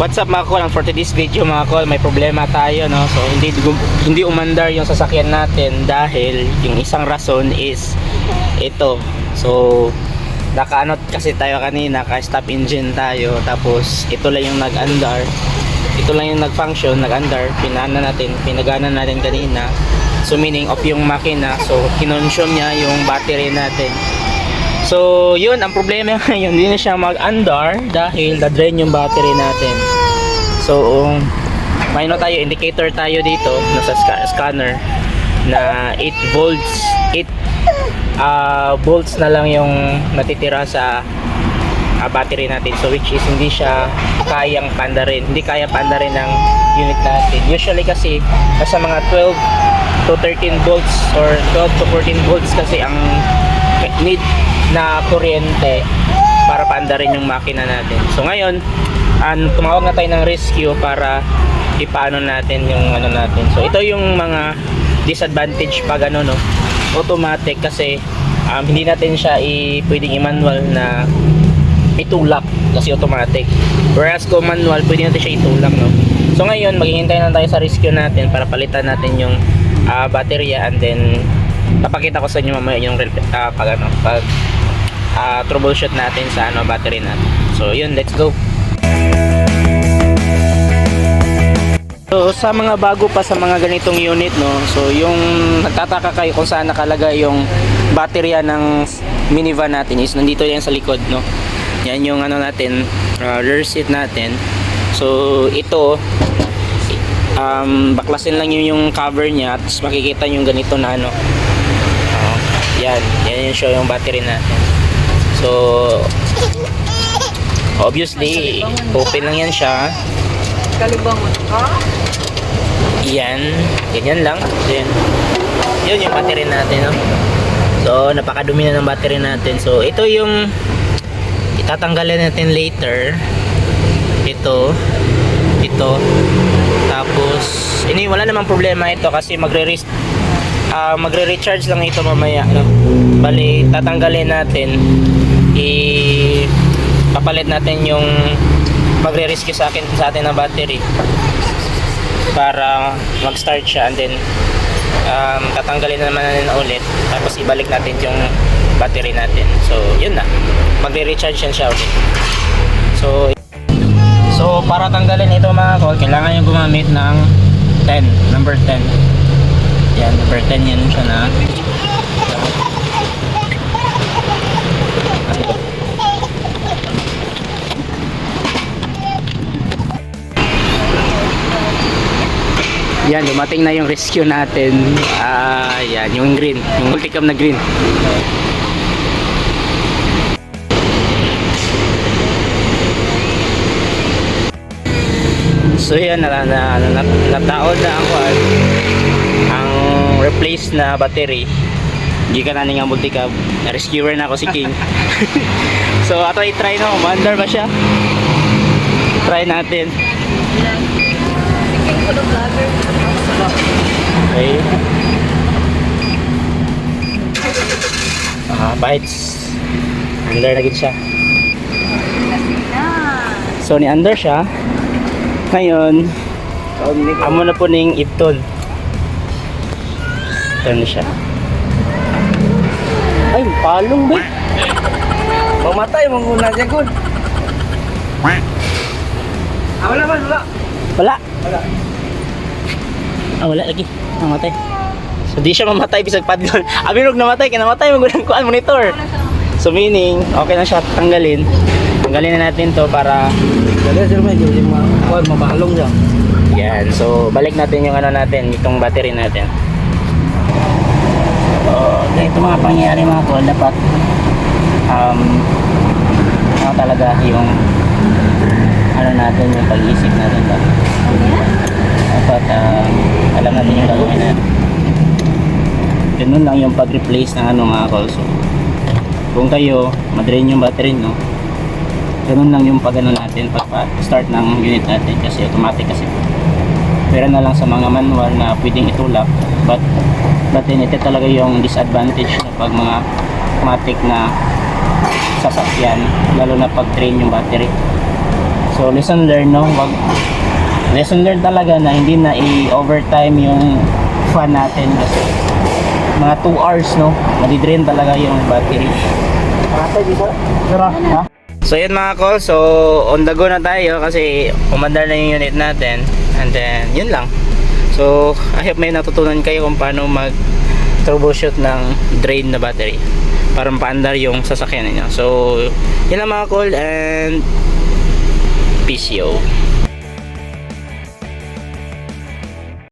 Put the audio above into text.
What's up mga kol, for today's video mga kol, may problema tayo, no? So hindi umandar yung sasakyan natin dahil yung isang rason is ito. So nakaanot kasi tayo kanina, naka-stop engine tayo, tapos ito lang yung nag-andar. Ito lang yung nag-function, nag-andar, pinagana natin kanina. So meaning off yung makina, so kinonsume niya yung battery natin. So yun ang problema ngayon, hindi na siya mag-andar dahil na-drain yung battery natin. So may no tayo, indicator tayo dito nasa scanner na 8 volts, 8 volts na lang yung natitira sa battery natin. So which is hindi siya kayang pandarin, hindi kaya pandarin ng unit natin. Usually kasi nasa mga 12 to 13 volts or 12 to 14 volts kasi ang need na kuryente para paandarin yung makina natin. So ngayon, tumawag na tayo ng rescue para ipaano natin yung ano natin. So ito yung mga disadvantage pag ano, no, automatic kasi hindi natin siya pwedeng i-manual na itulak kasi automatic. Whereas kung manual, pwede natin siya itulak, no. So ngayon, maghihintay na tayo sa rescue natin para palitan natin yung baterya, and then papakita ko sa inyo mamaya yung pag troubleshoot natin sa battery natin. So yun, let's go. So sa mga bago pa sa mga ganitong unit, no, so yung nagtataka kayo kung saan nakalagay yung baterya ng minivan natin is nandito yan sa likod, no. Yan yung ano natin, rear seat natin. So ito baklasin lang yung cover niya, tapos makikita yung ganito na ano. Yan yung show yung battery natin. So obviously open lang yan siya. Kalibangon ka? Yan, ganyan lang. Yun yung battery natin, no? So napakadumi na ng battery natin. So ito yung itatanggalin natin later. Ito tapos wala namang problema ito kasi magre-recharge lang ito mamaya, no? Bali tatanggalin natin, papalit natin yung magre-rescue sa atin na battery para mag-start siya, and then tatanggalin na naman natin ulit, tapos ibalik natin yung battery natin. So yun na, magre-recharge siya ulit. So para tanggalin ito mga kol, kailangan yung gumamit ng 10, number 10. Yan, number 10 yan siya na. Yan, dumating na yung rescue natin. Yan, yung green, yung multicam na green. So yan, nataon na ang replace na battery. Hindi ka na nga multicam. Na-rescuer na ako si King. So ato i-try, no, umandar ba siya? Try natin. Okay. Bites. Under na gid siya. So ni under siya. Ngayon, amo na po ning ipton. Ito na siya. Ay, palong ba? Mamatay mong una siya, good. Wala man, wala. Wala. Wala lagi. Mamatay. So di siya mamatay bisag padlon. Aminog namatay, kinamatay magulang kuan monitor. So meaning, okay na siya tanggalin. Tanggalin na natin to para Dali sir, medyo mabalong siya. yan. So balik natin yung ano natin, itong battery natin. So ito mga pangyayari mga kol, dapat talaga yung ano natin, yung pag-iisip natin dapat alam natin yung gagawin natin. Ganun lang yung pag-replace ng ano mga kol. So kung kayo madrain yung battery, no, ganun lang yung pag-ano natin, pag-start ng unit natin kasi automatic kasi. Pero na lang sa mga manual na pwedeng itulak, but then ito talaga yung disadvantage na pag mga automatic na sasakyan, lalo na pag drain yung battery. So lesson learned, no? Lesson learned talaga na hindi na i-overtime yung fan natin kasi mga 2 hours, no? Madidrain talaga yung battery. Ha? So yun mga call, so on the go na tayo kasi umandar na yung unit natin and then yun lang. So I hope may natutunan kayo kung paano mag troubleshoot ng drain na battery para mapaandar yung sasakyan niyo. So yun lang mga call and PCO.